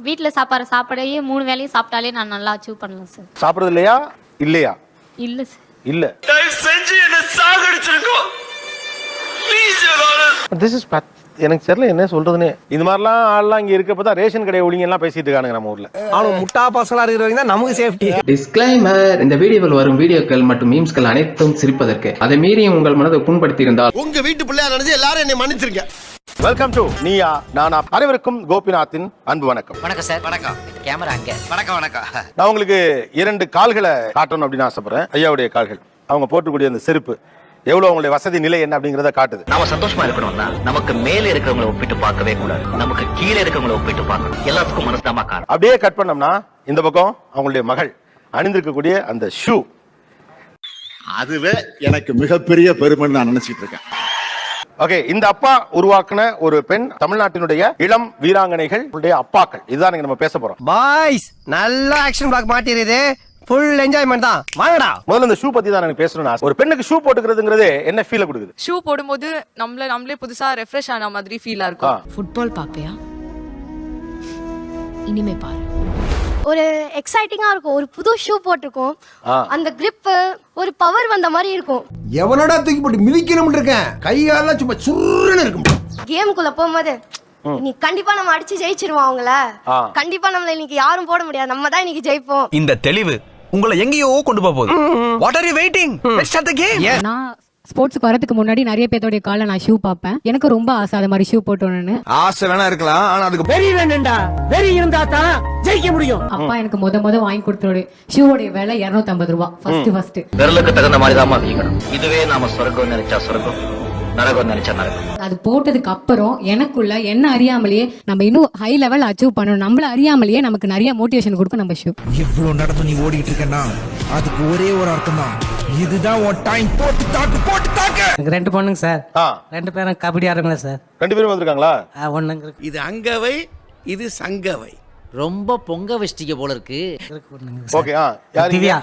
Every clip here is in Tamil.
வீட்ல சாப்பாடு சாப்பாடையே 3 வேளையும் சாப்பிட்டாலே நான் நல்லா அச்சீவ் பண்ணலாம் சார். சாப்பிடுறது இல்லையா? இல்லையா? இல்ல சார். இல்ல. தயவு செஞ்சு என்ன சாகடிச்சிருக்கோ. ப்ளீஸ் திஸ் இஸ் எனக்கு தெரியல என்ன சொல்றதுன்னு. இந்த மாதிரிலாம் ஆள்லாம் இங்க இருக்கப்பதான் ரேஷன் கடை ஒளிங்க எல்லாம் பேசிட்டு இருக்காங்க நம்ம ஊர்ல. அவனுக்கு முட்டா பசங்களா இருக்கிறவங்க தான் நமக்கு சேஃப்டி. டிஸ்க்ளைமர்: இந்த வீடியோவில் வரும் வீடியோக்கள் மற்றும் மீம்ஸ்கள் அனைத்தும் சிரிப்பதற்கு. அதை மீறி உங்கள் மனதை புண்படுத்தி இருந்தால் உங்க வீட்டு பிள்ளையா நினைச்சு எல்லாரும் என்னை மன்னிச்சிருங்க. Welcome to Neeya Naana. அனைவருக்கும் கோபிநாத்தின் அன்பு வணக்கம். வணக்கம் சார். வணக்கம். கேமரா அங்க. வணக்கம் வணக்கம். நான் உங்களுக்கு 2 கால்களை காட்டணும் அப்படின்னு ஆசைப்படுறேன். ஐயாவுடைய கால்கள், அவங்க போட்டுக்கூடிய அந்த செருப்பு எவ்வளவு அவங்களுடைய வசதி நிலை என்ன அப்படிங்கறத காட்டுது. நாம சந்தோஷமா இருக்கணும்னா நமக்கு மேல இருக்கிறவங்களை ஒப்பிட்டு பார்க்கவே கூடாது, நமக்கு கீழே இருக்கிறவங்களை ஒப்பிட்டு பார்க்கணும். எல்லாத்துக்கும் மனசுதாமா காரணம். அப்படியே கட் பண்ணோம்னா இந்த பக்கம் அவங்களுடைய மகள் அணிந்திருக்கக்கூடிய அந்த ஷூ, அதுவே எனக்கு மிகப்பெரிய பெருமைன்னு நான் நினைச்சிட்டு இருக்கேன். ஓகே, இந்த அப்பா உருவாக்குன ஒரு பெண், தமிழ்நாட்டினுடைய இளம் வீராங்கனைகள் அப்பாக்கள், இதுதான் நம்ம பேச போறோம். பாய்ஸ் நல்ல ஆக்ஷன் பிளாக் மாட்டிருது. ஃபுல் என்ஜாய்மெண்ட் தான். வாங்கடா. முதல்ல இந்த ஷூ பத்தி தான் எனக்கு பேசணும்னு. ஒரு பெண்ணுக்கு ஷூ போட்டுக்கிறதுங்கிறதே என்ன ஃபீல் கொடுக்குது? ஷூ போடும்போது நம்மளே புதுசா ரெஃப்ரெஷ் ஆன மாதிரி ஃபீலா இருக்கும். ஃபுட்பால் பாப்பியா? இனிமே பாரு. ஒரு எக்ஸைட்டிங்கா இருக்கும். ஒரு புது ஷூ போட்டிருக்கோம், அந்த கிரிப் ஒரு பவர் வந்த மாதிரி இருக்கும். எவனடா தூக்கி போட்டு மிதிக்கணும்னு இருக்கேன், கையால சும்மா சுருன்னு இருக்கும். கேமுக்குள்ள போகும்போது நீ கண்டிப்பா நம்ம அடிச்சு ஜெயிச்சிருவோம் அவங்கள. கண்டிப்பா நம்மள இன்னைக்கு யாரும் போட முடியாது, நம்ம தான் இன்னைக்கு ஜெயிப்போம். இந்த தெளிவு உங்களை எங்கேயோ கொண்டு போகுது. What are you waiting? Let's start the game. நான் ஸ்போர்ட்ஸ்க்கு வரதுக்கு முன்னாடி நிறைய பேத்தோட கால்ல நான் ஷூ பாப்பேன். எனக்கு ரொம்ப ஆசை அத மாதிரி ஷூ போட்டோன்னு. ஆசை வேணா இருக்கலாம், ஆனா அதுக்கு வெறி வேணும்டா. வெறி இருந்தா தான் ஜெயிக்க முடியும். அப்பா எனக்கு முத வாங்கி கொடுத்தோட ஷூவோட விலை 250 ரூபாய். ஃபர்ஸ்ட் விரலுக்கு தகுந்த மாதிரி தான் மாத்திக்கணும். இதுவே நாம சொர்க்கம் நினைச்சா சொர்க்கம், நரகம் நினைச்சா நரகம். அது போட்டதுக்கு அப்புறம் எனக்குள்ள என்ன அறியாமலேயே நம்ம இன்னும் ஹை லெவல் அச்சீவ் பண்ணணும், நம்மள அறியாமலேயே நமக்கு நிறைய மோட்டிவேஷன் கொடுக்கும் நம்ம ஷூ. இவ்வளவு நடந்து நீ ஓடிட்டு இருக்கேன்னா அதுக்கு ஒரே ஒரு அர்த்தம் தான், இதுதான் உன் டைம். போட்டு தாக்கு. எனக்கு 2 பொண்ணுங்க சார். 2 பேரும் கபடி ஆடுறவங்களா சார். 2 பேரும் வந்திருக்காங்களா? ஒண்ணுங்க. இது அங்கவை, இது சங்கவை. ரொம்ப பொங்க வச்சிட்டீங்க போல இருக்கு. ஓகே, யார்? திவ்யா.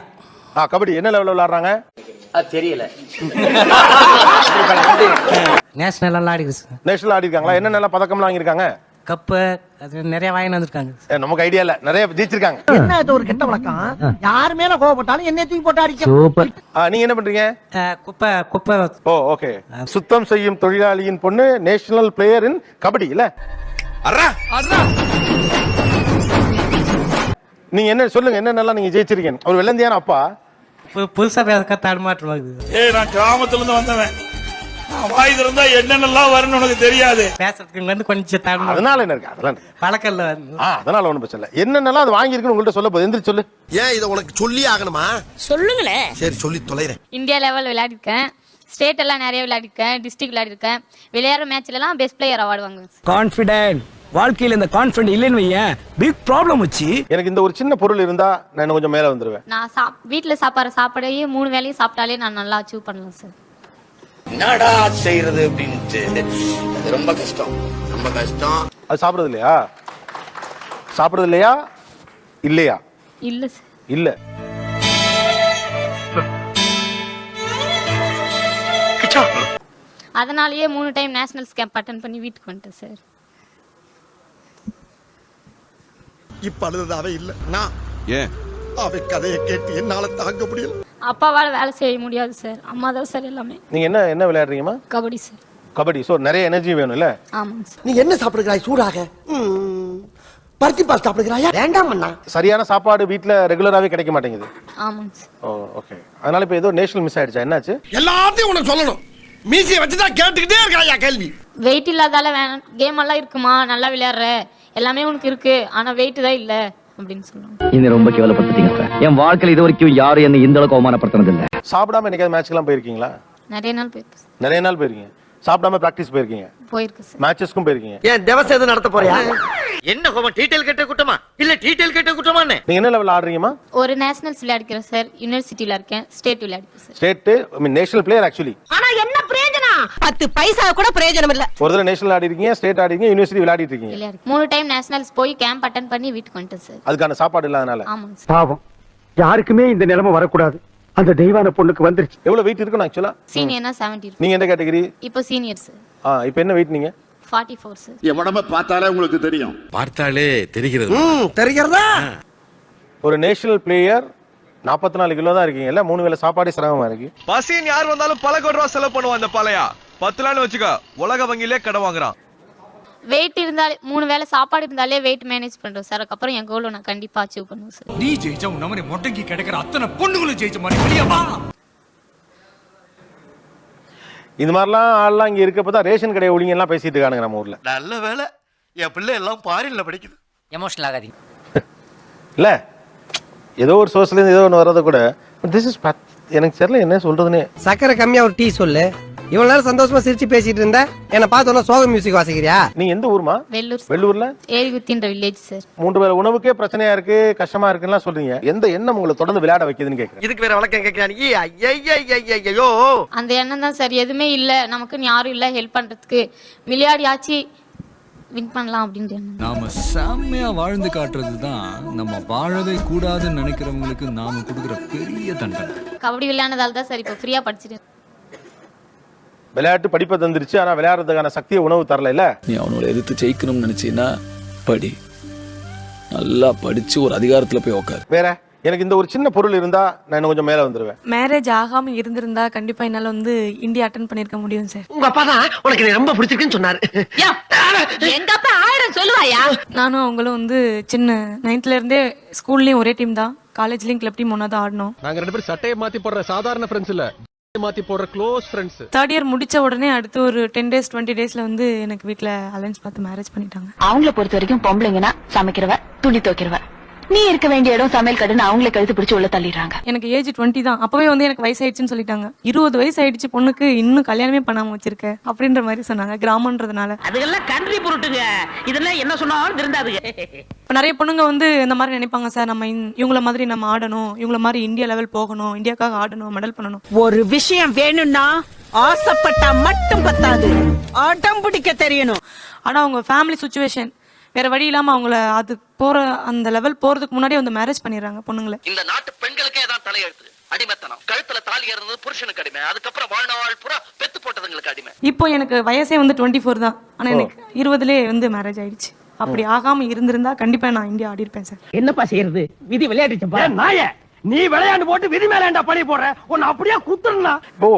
கபடி என்ன லெவல்ல விளையாடுறாங்க? தெரியல. நேஷனல் எல்லாம் ஆடிருக்கு சார். நேஷனல் ஆடி இருக்காங்களா? என்ன நல்ல பதக்கம்லாம் வாங்கியிருக்காங்க? கப்பு அது நிறைய வாங்கி வந்திருக்காங்க. நமக்கு ஐடியா இல்ல, நிறைய ஜெயிச்சிருக்காங்க. என்ன இது ஒரு கெட்ட வழக்கம்? யார் மேல கோவப்பட்டாலும் என்ன தூக்கி போட்டு அடிக்க. சூப்பர். நீங்க என்ன பண்றீங்க? குப்பை. ஓ ஓகே. சுத்தம் செய்யும் தொழிலாளியின் பொண்ணு நேஷனல் பிளேயர் இன் கபடி இல்ல? நீங்க என்ன சொல்லுங்க, என்னென்னலாம் நீங்க ஜெயிச்சிருக்கீங்க? ஒரு வெள்ளந்தியான அப்பா புதுசா பேச தடுமாற்றம். நான் கிராமத்துல இருந்து வந்தவன், வாய் திறந்தா என்னென்னலாம் வரும்னு உனக்கு தெரியாது. பேசுறதுக்கு வந்து கொஞ்சம் தடுமாற்றம். அதனால என்ன இருக்கு? அதெல்லாம் பழக்கல்ல. அதனால ஒண்ணும் பிரச்சனை இல்ல. என்னென்னலாம் அது வாங்கியிருக்குன்னு உங்கள்ட்ட சொல்ல போகுது. எந்திரி சொல்லு. ஏன் இதை உனக்கு சொல்லி ஆகணுமா? சொல்லுங்களேன். சரி சொல்லி தொலைறேன். இந்தியா லெவல் விளையாடிருக்கேன், ஸ்டேட் எல்லாம் நிறைய விளையாடிருக்கேன், டிஸ்ட்ரிக்ட் விளையாடிருக்கேன். விளையாடுற மேட்ச்ல எல்லாம் பெஸ்ட் பிளேயர் அவார்டு வாங்குவேன். கான்ஃபிடென்ட். வாழ்க்கையில இந்த கான்ஃபிடென்ட் இல்லன்னு வையேன் பிக் ப்ராப்ளம் வச்சு. எனக்கு இந்த ஒரு சின்ன பொருள் இருந்தா நான் இன்னும் கொஞ்சம் மேல வந்துருவேன். நான் வீட்ல சாப்பாடையே 3 வேளையும் சாப்பிட்டாலே நான் நல்லா அச்சீவ் பண்ணலாம் சார். என்னடா செய்யறது அப்படின்ட்டு அது ரொம்ப கஷ்டம், ரொம்ப கஷ்டம். அது சாப்பிடுறது இல்லையா? சாப்பிடுறது இல்லையா? இல்லையா? இல்ல சார். இல்ல. அதனாலயே 3 டைம் நேஷனல்ஸ் கேம்ப் அட்டெண்ட் பண்ணி வீட்டுக்கு வந்துட்டேன் சார். இப்ப அழுது அவ இல்ல, நான் ஏன் அவ கதையை கேட்டு என்னால தாங்க முடியல. அப்பாவால வேலை செய்ய முடியாது சார், அம்மா தான் சார் எல்லாமே. நீங்க என்ன விளையாடுறீங்கம்மா? கபடி சார். கபடி. சோ நிறைய எனர்ஜி வேணும்ல? ஆமாங்க சார். நீ என்ன சாப்பிடுகிறாய் சூடாக? பருத்தி பால் சாப்பிடுகிறாயா? வேண்டாம் அண்ணா. சரியான சாப்பாடு வீட்ல ரெகுலராவே கிடைக்க மாட்டேங்குது. ஆமாங்க சார். ஓ ஓகே. அதனால இப்ப ஏதோ நேஷனல் மிஸ் ஆயிடுச்சா? என்னாச்சு? எல்லாத்தையும் உனக்கு சொல்லணும், மீசியை வச்சுதான் கேட்டுக்கிட்டே இருக்காயா கேள்வி. வெயிட் இல்லாதால வேணாம், கேம் எல்லாம் இருக்குமா, நல்லா விளையாடுற, எல்லாமே உனக்கு இருக்கு, ஆனா வெயிட் தான் இல்ல அப்படின்னு சொல்லுவாங்க. இது ரொம்ப கேவலப்படுத்திட்டீங்க சார். என் வாழ்க்கையில இது வரைக்கும் யாரும் என்ன இந்த அளவுக்கு அவமானப்படுத்தினது இல்ல. சாப்பிடாம என்னைக்காவது மேட்ச்க்குலாம் போயிருக்கீங்களா? நிறைய நாள் போயிருக்கு. நிறைய நாள் போயிருக்கீங்க. சாப்பிடாம பிராக்டிஸ் போயிருக்கீங்க? போயிருக்கு சார். மேட்சஸ்க்கும் போயிருக்கீங்க? ஏன் திவசம் எதுவும் நடத்த போறியா? என்ன கோபம்? டீடைல் கேட்ட குட்டமா இல்ல டீடைல் கேட்ட குட்டமானே? நீங்க என்ன லெவல் ஆடுறீங்கம்மா? ஒரு நேஷனல்ஸ் விளையாடிக்கிறேன் சார், யுனிவர்சிட்டில இருக்கேன், ஸ்டேட் விளையாடிக்கிறேன் சார். ஸ்டேட் ஐ மீன் நேஷனல் பிளேயர் ஆக்சுவலி. ஆனா என்ன பிரயோஜனம்? 10 பைசா கூட பிரயோஜனம் இல்ல. ஒரு தடவை நேஷனல் ஆடி இருக்கீங்க, ஸ்டேட் ஆடி இருக்கீங்க, யுனிவர்சிட்டி விளையாடிட்டு இருக்கீங்க. விளையாடி 3 டைம் நேஷனல்ஸ் போய் கேம்ப் அட்டெண்ட் பண்ணி வீட்டுக்கு வந்துட்டேன் சார். அதுக்கான சாப்பாடு இல்லாதனால? ஆமாங்க சார். பாவம், யாருக்குமே இந்த நிலைமை வரக்கூடாது. அந்த தெய்வான பொண்ணுக்கு வந்துருச்சு. எவ்வளவு வெயிட் இருக்கணும் ஆக்சுவலா? சீனியர்னா 70. நீங்க எந்த கேட்டகரி? இப்போ சீனியர் சார். இப்போ என்ன வெயிட் நீங்க? 44 சார். என் உடம்ப பார்த்தாலே உங்களுக்கு தெரியும். பார்த்தாலே தெரிகிறது. தெரிகிறதா? ஒரு நேஷனல் பிளேயர் 44 கிலோ தான் இருக்கீங்கல்ல, 3 வேளை சாப்பாடு சிரமமா இருக்கு. பசின்னு யார் வந்தாலும் பல கோடி ரூபாய் செலவு பண்ணுவான் அந்த பாலையா. 10 நாள் வச்சுக்கோ, உலக வங்கியிலே கடை வாங்குறான். வெயிட் இருந்தாலே 3 வேளை சாப்பாடு இருந்தாலே வெயிட் மேனேஜ் பண்றோம் சார். அதுக்கப்புறம் என் கோலை நான் கண்டிப்பா அச்சீவ் பண்ணுவேன் சார். நீ ஜெயிச்சா உன்ன மாதிரி மொட்டைக்கு கிடைக்கிற அத்தனை பொண்ணுங்களும் ஜெயிச்ச மாதிரி வெளியவா. இந்த மாதிரிலாம் ஆள்லாம் இங்க இருக்கப்பதான் ரேஷன் கடை ஒளிங்க எல்லாம் பேசிட்டு இருக்கானுங்க நம்ம ஊர்ல. நல்ல வேலை என் பிள்ளை எல்லாம் பாரின்ல படிக்குது. எமோஷனல் ஆகாதீங்க. இல்ல ஏதோ ஒரு சோர்ஸ்ல ஏதோ ஒன்று வர்றத கூட திஸ் இஸ் எனக்கு தெரியல என்ன சொல்றதுன்னு. சக்கரை கம்மியா ஒரு டீ சொல்லு. இவ்வளவு நேரம் சந்தோஷமா சிரிச்சு பேசிட்டு இருந்த என்ன பார்த்தோன்னா சோக மியூசிக் வாசிக்கிறியா? நீங்க எந்த ஊர்மா? வெள்ளூர். வெள்ளூர்ல ஏரிகுத்தின்ற வில்லேஜ் சார். 3 வேளை உணவுக்கே பிரச்சனையா இருக்கு, கஷ்டமா இருக்குன்னு சொல்றீங்க. எந்த எண்ணம் உங்களை தொடர்ந்து விளையாட வைக்குதுன்னு கேக்குறேன். இதுக்கு வேற வழக்கம் கேட்கிறான். ஐயோ அந்த எண்ணம் தான் சார். எதுவுமே இல்ல நமக்குன்னு யாரும் இல்ல ஹெல்ப் பண்றதுக்கு, விளையாடியாச்சு வின் பண்ணலாம் அப்படின்ற எண்ணம். நாம செம்மையா வாழ்ந்து காட்டுறது தான் நம்ம வாழவே கூடாதுன்னு நினைக்கிறவங்களுக்கு நாம கொடுக்குற பெரிய தண்டனை. கபடி விளையாடுனதால தான் சார் இப்போ ஃப்ரீயா படிச்சிட்டு. விளையாட்டு படிப்பை தந்துருச்சு, ஆனா விளையாடுறதுக்கான சக்தியை உணவு தரல. இல்ல நீ அவனோட எதிர்த்து ஜெயிக்கணும்னு நினைச்சீன்னா படி, நல்லா படிச்சு ஒரு அதிகாரத்துல போய் உட்காரு. வேற எனக்கு இந்த ஒரு சின்ன பொருள் இருந்தா நான் இன்னும் கொஞ்சம் மேல வந்துருவேன். மேரேஜ் ஆகாம இருந்திருந்தா கண்டிப்பா என்னால வந்து இந்தியா அட்டன் பண்ணிருக்க முடியும் சார். உங்க அப்பா தான் உனக்கு நீ ரொம்ப பிடிச்சிருக்குன்னு சொன்னாரு. எங்க அப்பா 1000 சொல்லுவாயா? நானும் அவங்களும் வந்து சின்ன 9th இருந்தே ஸ்கூல்லயும் ஒரே டீம் தான், காலேஜ்லயும் கிளப் டீம் ஒன்னா தான் ஆடணும். நாங்க 2 பேரும் சட்டையை மாத்தி போடுற சாதாரண ஃப்ரெண்ட்ஸ் இல்ல, மாத்தி போடுற க்ளோஸ் ஃப்ரெண்ட்ஸ். 3rd இயர் முடிச்ச உடனே அடுத்து ஒரு 10 days 20 daysல வந்து எனக்கு வீட்ல அலைன்ஸ் பார்த்து மேரேஜ் பண்ணிட்டாங்க. அவங்கள பொறுத்த வரைக்கும் பொம்பளைங்கன்னா சமைக்கிறவ, துணி துவைக்கிறவ, நீ இருக்க வேண்டிய இடம் சமையல் கடைன்னு அவங்களே கழுத்து பிடிச்சு உள்ள தள்ளிடுறாங்க. எனக்கு ஏஜ் 20 தான். அப்பவே வந்து எனக்கு வயசாயிடுச்சுன்னு சொல்லிட்டாங்க. 20 வயசு ஆயிடுச்சு பொண்ணுக்கு, இன்னும் கல்யாணமே பண்ணாம வச்சிருக்க அப்படின்ற மாதிரி சொன்னாங்க. கிராமன்றதுனால அதெல்லாம் கண்ட்ரி பொருட்டுங்க, இதெல்லாம் என்ன சொன்னாலும் திருந்தாதுங்க. இப்ப நிறைய பொண்ணுங்க வந்து இந்த மாதிரி நினைப்பாங்க சார், நம்ம இவங்கள மாதிரி நம்ம ஆடணும், இவங்கள மாதிரி இந்தியா லெவல் போகணும், இந்தியாக்காக ஆடணும், மெடல் பண்ணணும். ஒரு விஷயம் வேணும்னா ஆசைப்பட்டா மட்டும் பத்தாது, ஆட்டம் பிடிக்க தெரியணும். ஆனா அவங்க ஃபேமிலி சுச்சுவேஷன் வேற வழி இல்லாம அவங்கள அது போற அந்த லெவல் போறதுக்கு முன்னாடி வந்து மேரேஜ் பண்ணிடுறாங்க பொண்ணுங்களை. இந்த நாட்டு பெண்களுக்கே தான் தலையெழுத்து, அடிமைத்தனம். கழுத்துல தாலி ஏறுறது புருஷனுக்கு அடிமை, அதுக்கப்புறம் வாழ்நாள் பூரா பெத்து போட்டதுங்களுக்கு அடிமை. இப்போ எனக்கு வயசே வந்து 24 தான். ஆனா எனக்கு 20லயே வந்து மேரேஜ் ஆயிடுச்சு. அப்படி ஆகாம இருந்திருந்தா கண்டிப்பா நான் இந்தியா ஆடி இருப்பேன் சார். என்னப்பா செய்யறது, விதி விளையாடுச்சுப்பா. நாயே, நீ விளையாண்டு போட்டு விதி மேலேண்டா பழி போடுற, உன்னை அப்படியே குத்துறா. ஓ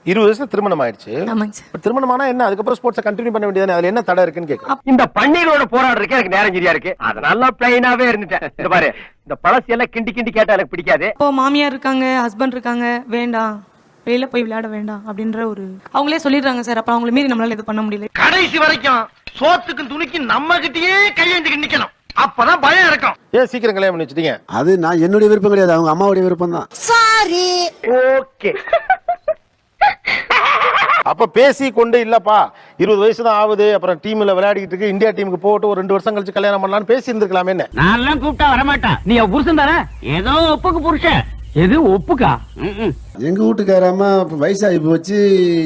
20 வயசுல திருமணம் ஆயிடுச்சு. ஆமாங்க சார். திருமணம் ஆனா என்ன, அதுக்கப்புறம் ஸ்போர்ட்ஸ் கண்டினியூ பண்ண வேண்டியதானே, அதுல என்ன தடை இருக்குன்னு கேக்குறேன். இந்த பன்னீரோட போராடுறதுக்கு எனக்கு நேரம் சரியா இருக்கு, அதனால பிளைனாவே இருந்துட்டேன். இந்த பாரு, இந்த பழசு எல்லாம் கிண்டி கிண்டி கேட்டா எனக்கு பிடிக்காது. இப்போ மாமியார் இருக்காங்க, ஹஸ்பண்ட் இருக்காங்க, வேண்டாம் வெளியில போய் விளையாட வேண்டாம் அப்படின்ற ஒரு அவங்களே சொல்லிடுறாங்க சார். அப்ப அவங்கள மீறி நம்மளால இது பண்ண முடியல. கடைசி வரைக்கும் சோத்துக்கும் துணிக்கும் நம்ம கிட்டயே கையேந்தி நிக்கணும், அப்பதான் பயம் இருக்கும். ஏன் சீக்கிரம் கல்யாணம் பண்ணி வச்சிட்டீங்க? அது நான் என்னுடைய விருப்பம் கிடையாது, அவங்க அம்மாவுடைய விருப்பம் தான். சாரி. ஓகே. அப்ப பேசி கொண்டு இல்லப்பா 20 வயசு தான் ஆகுது, அப்புறம் டீம்ல விளையாடிட்டு இருக்கு, இந்தியா டீமுக்கு போட்டு ஒரு 2 வருஷம் கழிச்சு கல்யாணம் பண்ணலாம்னு பேசி இருந்திருக்கலாமே. என்ன நான் எல்லாம் கூப்பிட்டா வரமாட்டேன், நீ புருஷன் தானே, ஏதோ ஒப்புக்கு புருஷன். எது ஒப்புக்கா? எங்க வீட்டுக்காராம வயசாகி போச்சு,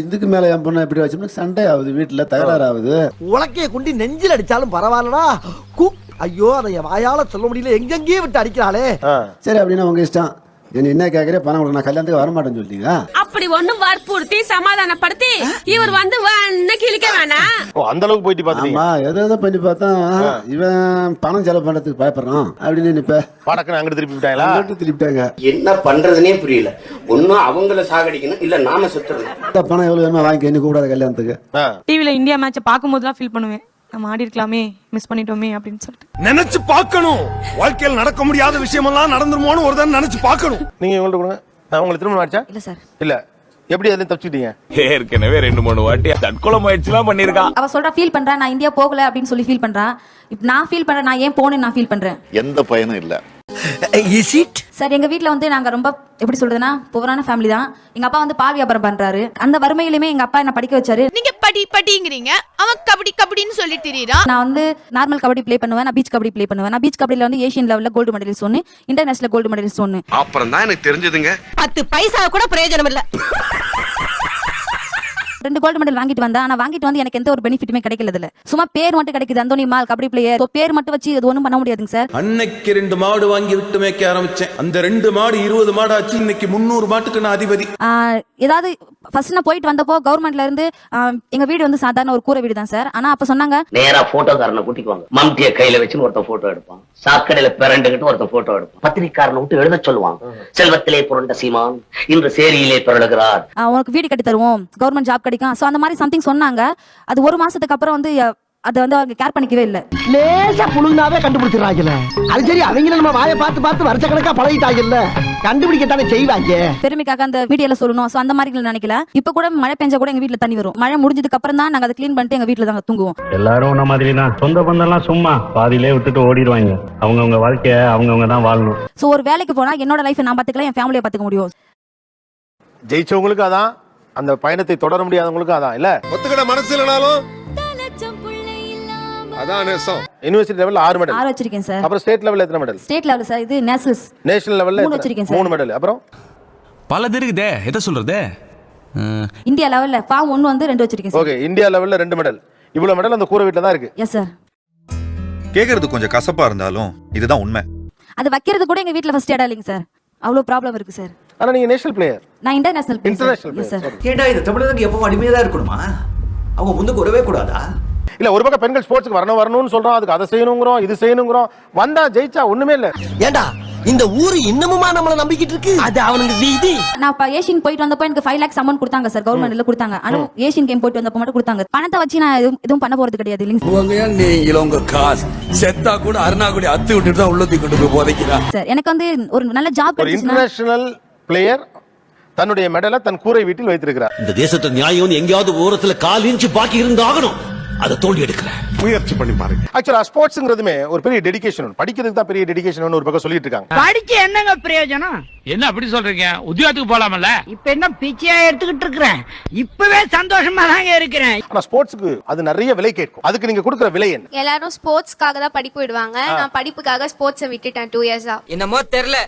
இதுக்கு மேல என் பொண்ணு எப்படி வச்சோம்னா சண்டை ஆகுது, வீட்டுல தகராறு ஆகுது. உலக்கைய குண்டி நெஞ்சில் அடிச்சாலும் பரவாயில்லடா. ஐயோ அதை வாயால சொல்ல முடியல, எங்கெங்கேயே விட்டு அடிக்கிறாளே. சரி அப்படின்னா உங்க இஷ்டம். என்ன கேக்குறே, பணம் கொடுக்க, நான் கல்யாணத்துக்கு வரமாட்டேன்னு சொல்லிட்டீங்க. அப்படி ஒண்ணும் வற்புறுத்தி சமாதானப்படுத்தி இவர் வந்து கிழிக்க வேணாம். ஓ அந்த அளவுக்கு போயிட்டு பாத்தீங்க. ஆமா, ஏதோ பண்ணி பார்த்தா இவன் பணம் செலவு பண்றதுக்கு பயப்படுறான் அப்படின்னு நினைப்ப. படக்குன்னு அங்கிட்டு திருப்பி விட்டாங்களா? திருப்பிட்டாங்க. என்ன பண்றதுனே புரியல. ஒன்னும் அவங்கள சாகடிக்கணும், இல்ல நாம சுத்தணும். பணம் எவ்வளவு வேணுமா வாங்கி என்ன கூப்பிடாத கல்யாணத்துக்கு. டிவில இந்தியா மேட்ச பாக்கும்போதுலாம் ஃபீல் பண்ணுவேன், நம்ம ஆடி இருக்கலாமே, மிஸ் பண்ணிட்டோமே அப்படின்னு சொல்லிட்டு. நினைச்சு பார்க்கணும், வாழ்க்கையில் நடக்க முடியாத விஷயமெல்லாம் நடந்துருமோன்னு ஒரு தான் நினைச்சு பார்க்கணும். நீங்க இவங்கள்ட்ட கொடுங்க. நான் உங்களுக்கு திருமணம் ஆச்சா? இல்ல சார். இல்ல எப்படி அதுல தப்பிச்சிட்டீங்க? ஏற்கனவே 2-3 வாட்டி தற்கொலை முயற்சிலாம் பண்ணிருக்கான். அவ சொல்றா ஃபீல் பண்றா, நான் இந்தியா போகல அப்படின்னு சொல்லி ஃபீல் பண்றா. இப்ப நான் ஃபீல் பண்றேன், நான் ஏன் போனேன்னு நான் ஃபீல் பண்றேன். எந்த பயனும் இல்ல. சார் எங்க வீட்ல வந்து நாங்க ரொம்ப எப்படி சொல்றதுன்னா புவரான ஃபேமிலி தான். எங்க அப்பா வந்து பால் வியாபாரம் பண்றாரு. அந்த வறுமையிலுமே எங்க அப்பா என்ன படிக்க வச்சாரு. நீங்க படிங்கறீங்க, அவன் கபடின்னு சொல்லி திரியறான். நான் வந்து நார்மல் கபடி ப்ளே பண்ணுவேன், நான் பீச் கபடி ப்ளே பண்ணுவேன். நான் பீச் கபடில வந்து ஏசியன் லெவல்ல கோல்டு மெடலிஸ்ட் ஒன்னு, இன்டர்நேஷனல் கோல்டு மெடலிஸ்ட் ஒன்னு. அப்புறம் தான் எனக்கு தெரிஞ்சதுங்க, 10 பைசா கூட பிரயோஜனம் இல்ல. 2 கோல்டு மெடல் வாங்கிட்டு வந்தேன். ஆனா வாங்கிட்டு வந்து எனக்கு எந்த ஒரு பெனிஃபிட்டுமே கிடைக்கல இதுல. சும்மா பேர் மட்டும் கிடைக்குது, அந்தோனி மால் கபடி பிளேயர். பேர் மட்டும் வச்சு இது ஒண்ணும் பண்ண முடியாதுங்க சார். அன்னைக்கு 2 மாடு வாங்கி விட்டு மேய்க்க ஆரம்பிச்சேன். அந்த 2 மாடு 20 மாடு ஆச்சு. இன்னைக்கு 300 மாட்டுக்கு நான் அதிபதி. ஏதாவது ஃபர்ஸ்ட் நான் போயிட்டு வந்தப்போ கவர்மெண்ட்ல இருந்து எங்க வீடு வந்து சாதாரண ஒரு கூரை வீடு தான் சார். ஆனா அப்ப சொன்னாங்க நேரா போட்டோக்காரனை கூட்டிக்குவாங்க. மம்டிய கையில வச்சு ஒருத்தன் போட்டோ எடுப்பான், சாக்கடையில பிறண்டுகிட்டு ஒருத்தன் போட்டோ எடுப்பான், பத்திரிக்காரனை விட்டு எழுத சொல்லுவான், செல்வத்திலே புரண்ட சீமான் இன்று சேரியிலே பிறழுகிறார், உனக்கு வீடு கட்டி தருவோம், கவர்மெண்ட் ஜாப் கிடைக்கும். சோ அந்த மாதிரி சம்திங் சொன்னாங்க. அது 1 மாசத்துக்கு அப்புறம் வந்து அதை வந்து அவங்க கேர் பண்ணிக்கவே இல்ல. லேசா புழுங்கினாவே கண்டுபிடிச்சிடறாங்கல்ல. அது சரி, அவங்க நம்ம வாயை பார்த்து வருஷக்கணக்கா பழகிட்டாங்கல்ல, கண்டுபிடிக்கத்தானே செய்வாங்க. பெருமைக்காக அந்த வீடியோல சொல்லணும். சோ அந்த மாதிரி நினைக்கல. இப்ப கூட மழை பெஞ்சா கூட எங்க வீட்டுல தண்ணி வரும். மழை முடிஞ்சதுக்கு அப்புறம் தான் நாங்க அதை கிளீன் பண்ணிட்டு எங்க வீட்டுல தாங்க தூங்குவோம். எல்லாரும் உன்ன மாதிரி தான். சொந்த பந்தம்லாம் சும்மா பாதியிலே விட்டுட்டு ஓடிடுவாங்க. அவங்கவுங்க வாழ்க்கைய அவங்கவுங்க தான் வாழணும். சோ ஒரு வேலைக்கு போனா என்னோட லைஃப் நான் பாத்துக்கலாம், என் ஃபேமிலியை பாத்துக்க முடியும். ஜெயிச்சவங்களுக்கு அதான், அந்த பயணத்தை தொடர முடியாதவங்களுக்கு அதான் இல்ல. ஒத்துக்கிட மனசு இல்லனாலும் அதான் நேசம். யுனிவர்சிட்டி லெவல்ல 6 மெடல் 6 வச்சிருக்கேன் சார். அப்புறம் ஸ்டேட் லெவல்ல எத்தனை மெடல்? State level sir. இது நேஷனல் லெவல்ல 3 வச்சிருக்கேன் சார். 3 மெடல். அப்புறம் பல இருக்குதே, எதை சொல்றது? இந்தியா லெவல்ல ஃபார்ம் 1 வந்து 2 வச்சிருக்கேன் சார். ஓகே, இந்தியா லெவல்ல 2 மெடல். இவ்வளவு மெடல் அந்த கூரை வீட்ல தான் இருக்கு. Yes sir. கேக்குறது கொஞ்சம் கசப்பா இருந்தாலும் இதுதான் உண்மை. அது வைக்கிறது கூட எங்க வீட்ல ஃபர்ஸ்ட் இடம் இல்லைங்க சார். அவ்வளவு ப்ராப்ளம் இருக்கு சார். ஆனா நீங்க நேஷனல் பிளேயர். நான் இன்டர்நேஷனல் பிளேயர் சார். கேடா இது தமிழனுக்கு எப்பவும் அடிமையா தான் இருக்கணுமா? அவங்க முன்னுக்கு வரவே கூடாதா? இல்ல, ஒரு பக்கம் பெண்கள் ஸ்போர்ட்ஸ்க்கு வரணும்னு சொல்றோம், அதுக்கு அதை செய்யணுங்கிறோம், இது செய்யணுங்கிறோம். வந்தா ஜெயிச்சா ஒண்ணுமே இல்ல. ஏண்டா இந்த ஊரு இன்னமுமா நம்மள நம்பிக்கிட்டு இருக்கு? அது அவனுக்கு வீதி. நான் இப்ப ஏசியன் போயிட்டு வந்தப்போ எனக்கு 5 lakhs அமௌண்ட் கொடுத்தாங்க சார். கவர்மெண்ட்ல கொடுத்தாங்க. ஆனா ஏசியன் கேம் போயிட்டு வந்தப்போ மட்டும் கொடுத்தாங்க. பணத்தை வச்சு நான் எதுவும் பண்ண போறது கிடையாது இல்லைங்க நீங்க உங்க காசு செத்தா கூட அருணாகுடி அத்து விட்டுட்டு தான் உள்ளத்தி கொண்டு போய் போதைக்கிறா சார். எனக்கு வந்து ஒரு நல்ல ஜாப் ஒரு இன்டர்நேஷனல் பிளேயர் தன்னுடைய மெடலை தன் கூரை வீட்டில் வைத்திருக்கிறார். இந்த தேசத்து நியாயம் எங்கேயாவது ஓரத்துல கால் இன்ச்சு பாக்கி இருந்தாகணும். அதை தோண்டி எடுக்கிறேன். முயற்சி பண்ணி பாருங்க. ஆக்சுவலா ஸ்போர்ட்ஸ்ங்கிறதுமே ஒரு பெரிய டெடிகேஷன். படிக்கிறதுக்கு தான் பெரிய டெடிகேஷன் ஒரு பக்கம் சொல்லிட்டு இருக்காங்க. படிக்க என்னங்க பிரயோஜனம்? என்ன அப்படி சொல்றீங்க? உத்தியோகத்துக்கு போலாமல்ல? இப்ப என்ன பிச்சையா எடுத்துக்கிட்டு இருக்கிறேன். இப்பவே சந்தோஷமா தாங்க இருக்கிறேன். ஆனா ஸ்போர்ட்ஸ்க்கு அது நிறைய விலை கேட்கும். அதுக்கு நீங்க கொடுக்கிற விலை என்ன? எல்லாரும் ஸ்போர்ட்ஸ்க்காக தான் படிப்பு விடுவாங்க. நான் படிப்புக்காக ஸ்போர்ட்ஸை விட்டுட்டேன் 2 இயர்ஸா. என்னமோ தெரியல,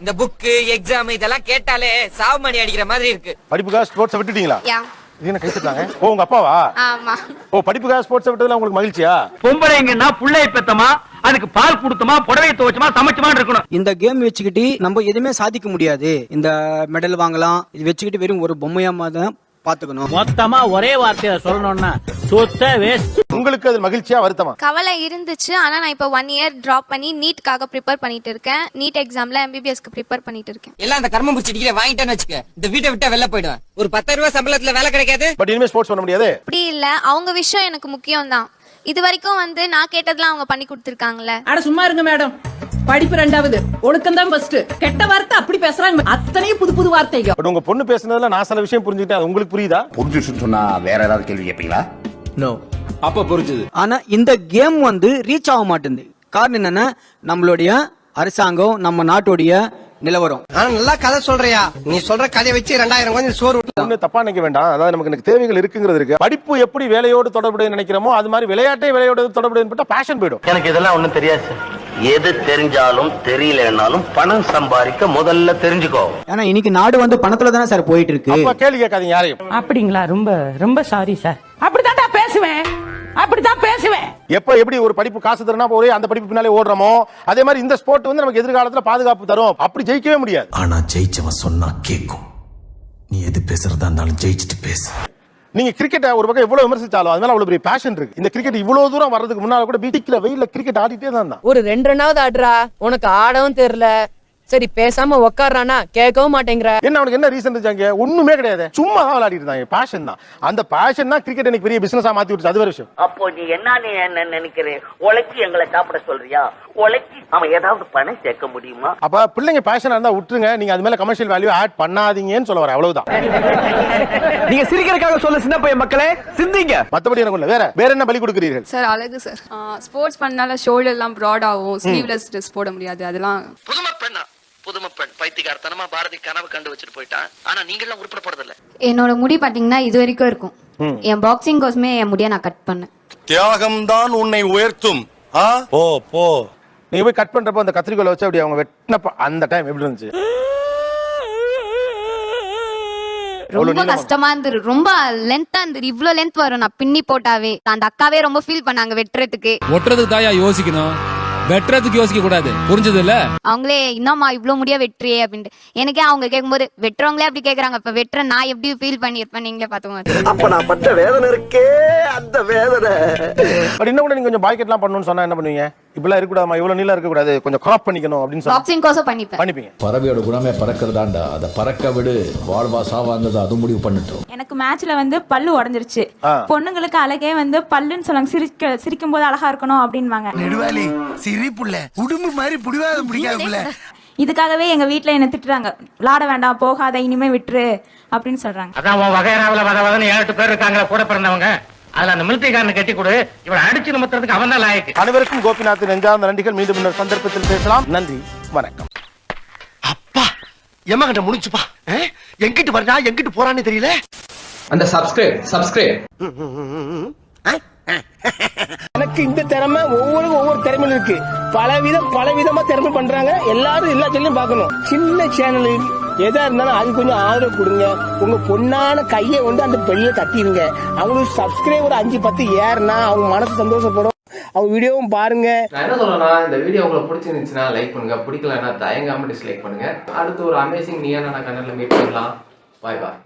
இந்த புக் எக்ஸாம் இதெல்லாம் கேட்டாலே சாவு மணி அடிக்கிற மாதிரி இருக்கு. படிப்புக்காக ஸ்போர்ட்ஸை விட்டுட்டீங்களா? யா. இது என்ன கைத்தட்டாங்க? ஓ, உங்க அப்பாவா? ஆமா. ஓ, படிப்புக்காக ஸ்போர்ட்ஸ் விட்டதுல உங்களுக்கு மகிழ்ச்சியா? பொம்பளைங்கன்னா புள்ளைய பெத்தமா, அதுக்கு பால் கொடுத்தமா, புடவையை துவைச்சமா, சமைச்சமா இருக்கணும். இந்த கேம் வச்சுக்கிட்டு நம்ம எதுவுமே சாதிக்க முடியாது. இந்த மெடல் வாங்கலாம், இது வச்சுக்கிட்டு வெறும் ஒரு பொம்மையாம தான் பாத்துக்கணும். மொத்தமா ஒரே வார்த்தையில சொல்லணும்னா சுத்த வேஸ்ட். உங்களுக்கு அது மகிழ்ச்சியா வருத்தமா? கவலை இருந்துச்சு. ஆனா நான் இப்ப 1 year டிராப் பண்ணி நீட்காக ப்ரிப்பேர் பண்ணிட்டு இருக்கேன். நீட் எக்ஸாம்ல MBBSக்கு ப்ரிப்பேர் பண்ணிட்டு இருக்கேன். எல்லாம் அந்த கர்மம் பிடிச்சி டிகிரி வாங்கிட்டேன்னு வச்சுக்க, இந்த வீட்டை விட்டா வெளில போயிடுவேன். ஒரு 10,000 ரூபாய் சம்பளத்துல வேலை கிடைக்காது. பட் இனிமே ஸ்போர்ட்ஸ் பண்ண முடியாது. அப்படி இல்ல, அவங்க விஷயம் எனக்கு முக்கியம் தான். இது வரைக்கும் வந்து நான் கேட்டதெல்லாம் அவங்க பண்ணி கொடுத்திருக்காங்கல்ல. அட சும்மா இருங்க மேடம். படிப்பு 2வது, ஒழுக்கம் தான் ஃபர்ஸ்ட். கெட்ட வார்த்தை அப்படி பேசுறாங்க, அத்தனையும் புது புது வார்த்தைங்க. பட் உங்க பொண்ணு பேசுனதுல நான் சில விஷயம் புரிஞ்சுக்கிட்டேன். அது உங்களுக்கு புரியுதா? புரிஞ்சுச்சுன்னு சொன்னா வேற ஏதாவது கேள்வி கேட்பீங்களா? நோ, அப்ப புரிஞ்சுது. ஆனா இந்த கேம் வந்து ரீச் ஆக மாட்டேங்குது. காரணம் என்னன்னா நம்மளுடைய அரசாங்கம், நம்ம நாட்டுடைய நிலவரம். நல்லா கதை சொல்றியா? நீ சொல்ற கதையை வச்சு 2000 கொஞ்சம் சோறு ஒண்ணு தப்பா நினைக்க வேண்டாம். அதாவது நமக்கு தேவைகள் இருக்குங்கிறது இருக்கு. படிப்பு எப்படி வேலையோடு தொடர்புடைய நினைக்கிறோமோ அது மாதிரி விளையாட்டை வேலையோடு தொடர்புடைய பேஷன் போயிடும். எனக்கு இதெல்லாம் ஒண்ணும் தெரியாது சார். எது தெரிஞ்சாலும் தெரியலனாலும் பணம் சம்பாதிக்க முதல்ல தெரிஞ்சுக்கோ. ஏன்னா இன்னைக்கு நாடு வந்து பணத்துல தானே சார் போயிட்டு இருக்கு. அப்ப கேள்வி கேட்காதீங்க யாரையும். அப்படிங்களா? ரொம்ப ரொம்ப சாரி சார். அப்படிதான் பேசுவேன், அப்படிதான் பேசுவேன். எப்ப எப்படி ஒரு படிப்பு காசு தரனா போய் அந்த படிப்பு பின்னாலே ஓடுறோமோ அதே மாதிரி இந்த ஸ்போர்ட் வந்து நமக்கு எதிர்காலத்துல பாதுகாப்பு தரும். அப்படி ஜெயிக்கவே முடியாது. ஆனா ஜெயிச்சவன் சொன்னா கேக்கும். நீ எது பேசுறதா இருந்தாலும் ஜெயிச்சுட்டு பேசு. நீங்க கிரிக்கெட்டை ஒரு பக்கம் எவ்வளவு விமர்சிச்சாலும் அதனால அவ்வளவு பெரிய பேஷன் இருக்கு. இந்த கிரிக்கெட் இவ்வளவு தூரம் வர்றதுக்கு முன்னால கூட வீட்டுக்குள்ள வெயில்ல கிரிக்கெட் ஆடிட்டே தான் இருந்தான். ஒரு 2 ரன்னாவது ஆடுறா, உனக்கு ஆடவும் தெரியல. சரி பேசாம உட்கார்றானா கேட்கவும் மாட்டேங்கிற. என்ன அவனுக்கு என்ன ரீசன் இருந்துச்சாங்க? ஒண்ணுமே கிடையாது. சும்மா தான் விளையாடிட்டு இருந்தாங்க. பேஷன் தான். அந்த பேஷன் தான் கிரிக்கெட் எனக்கு பெரிய பிசினஸா மாத்தி விட்டுச்சு. அது வேற விஷயம். அப்போ நீ என்ன நினைக்கிறேன்? உழைச்சி எங்களை சாப்பிட சொல்றியா? உழைச்சி அவன் ஏதாவது பணம் சேர்க்க முடியுமா? அப்ப பிள்ளைங்க பேஷனா இருந்தா விட்டுருங்க. நீங்க அது மேல கமர்ஷியல் வேல்யூ ஆட் பண்ணாதீங்கன்னு சொல்ல வரேன். அவ்வளவுதான். நீங்க சிரிக்கிறதுக்காக சொல்ல சின்ன பையன் மக்களே, சிந்திங்க. மத்தபடி எனக்கு இல்ல. வேற என்ன பலி கொடுக்கிறீர்கள்? சார் அழகு சார். ஸ்போர்ட்ஸ் பண்ணால ஷோல்டர் எல்லாம் ப்ராட் ஆகும். ஸ்லீவ்லெஸ் ட்ரெஸ் போட முடியாது. அதெல்லாம் புதுமை பெண் பைத்தியக்காரத்தனமா பாரதி கனவு கண்டு வச்சுட்டு போயிட்டான். ஆனா நீங்க எல்லாம் உருப்பட போறது இல்ல. என்னோட முடி பாத்தீங்கன்னா இது வரைக்கும் இருக்கும். என் பாக்ஸிங் கோஸ்மே என் முடிய நான் கட் பண்ணேன். தியாகம் தான் உன்னை உயர்த்தும். போ போ. நீங்க போய் கட் பண்றப்ப அந்த கத்திரிக்கோலை வச்சு அப்படி அவங்க வெட்டினப்ப அந்த டைம் எப்படி இருந்துச்சு? ரொம்ப கஷ்டமா இருந்தது, ரொம்ப லென்த்தா இருந்தது. இவ்ளோ லென்த் வரும் நான் பின்னி போட்டாவே. அந்த அக்காவே ரொம்ப ஃபீல் பண்ணாங்க வெட்டுறதுக்கு. ஒட்டுறதுக்கு தாயா யோசிக்கணும், வெட்டுறதுக்கு யோசிக்க கூடாது, புரிஞ்சது இல்ல? அவங்களே இன்னமா இவ்ளோ முடியா வெட்டுறியே அப்படின்ட்டு. எனக்கே அவங்க கேட்கும்போது வெட்டுறவங்களே அப்படி கேக்குறாங்க, இப்ப வெட்டுற நான் எப்படி ஃபீல் பண்ணிருப்பேன் நீங்களே பாத்துக்கோங்க. அப்ப நான் பட்ட வேதனை இருக்கே, அந்த வேதனை. பட் இன்னும் கூட நீங்க கொஞ்சம் பாய்க்கெட்லாம் பண்ணணும்னு சொன்னா என்ன பண்ணுவீங்க? இப்பெல்லாம் இருக்கக்கூடாதுமா, இவ்வளவு நீளம் இருக்கக்கூடாது, கொஞ்சம் கிராப் பண்ணிக்கணும் அப்படின்னு சொல்லி பாக்ஸிங் கோசம் பண்ணிப்பீங்க. பறவையோட குணமே பறக்கிறதாண்டா, அதை பறக்க விடு, வாழ்வா சாவாங்கிறத அது முடிவு பண்ணிட்டோம். எனக்கு மேட்ச்ல வந்து பல்லு உடைஞ்சிருச்சு. பொண்ணுங்களுக்கு அழகே வந்து பல்லுன்னு சொல்லுவாங்க, சிரிக்கும் போது அழகா இருக்கணும் அப்படின்வாங்க. நெடுவாலி சிரிப்புள்ள உடும்பு மாதிரி புடிவாத பிடிக்காதுல. இதுக்காகவே எங்க வீட்ல என்ன திட்டுறாங்க, விளாட வேண்டாம் போகாத இனிமே விட்டுரு அப்படின்னு சொல்றாங்க. அதான் உன் வகையறாவில வதவதன்னு 7-8 பேர் இருக்காங்க கூட பிறந்தவங்க. அதுல அந்த மிலிட்டரிக்காரனை கட்டி கொடு, இவளை அடிச்சு நிமித்துறதுக்கு அவன் தான் லாயக்கு. அனைவருக்கும் கோபிநாத் நெஞ்சார்ந்த நன்றிகள். மீண்டும் இன்னொரு சந்தர்ப்பத்தில் பேசலாம். நன்றி, வணக்கம். அப்பா எம்மகிட்ட முடிஞ்சுப்பா. எங்கிட்டு வரா எங்கிட்டு போறான்னு தெரியல. அந்த சப்ஸ்கிரைப் எனக்கு இந்த திறமை ஒவ்வொரு திறமையும் இருக்கு. பலவிதமா திறமை பண்றாங்க. எல்லாரும் எல்லா சொல்லியும் பார்க்கணும். சின்ன சேனல் எதா இருந்தாலும் அது கொஞ்சம் ஆதரவு கொடுங்க. உங்க பொண்ணான கையை வந்து அந்த பெல்ல தட்டிடுங்க. அவங்களுக்கு சப்ஸ்கிரைபர் 5-10 ஏறுனா அவங்க மனசு சந்தோஷப்படும். அவங்க வீடியோவும் பாருங்க. நான் என்ன சொல்றேன்னா, இந்த வீடியோ உங்களுக்கு பிடிச்சிருந்துச்சுன்னா லைக் பண்ணுங்க, பிடிக்கலன்னா தயங்காம டிஸ்லைக் பண்ணுங்க. அடுத்து ஒரு அமேசிங் நீயான கண்டென்ட்ல மீட் பண்ணலாம். பாய் பாய்.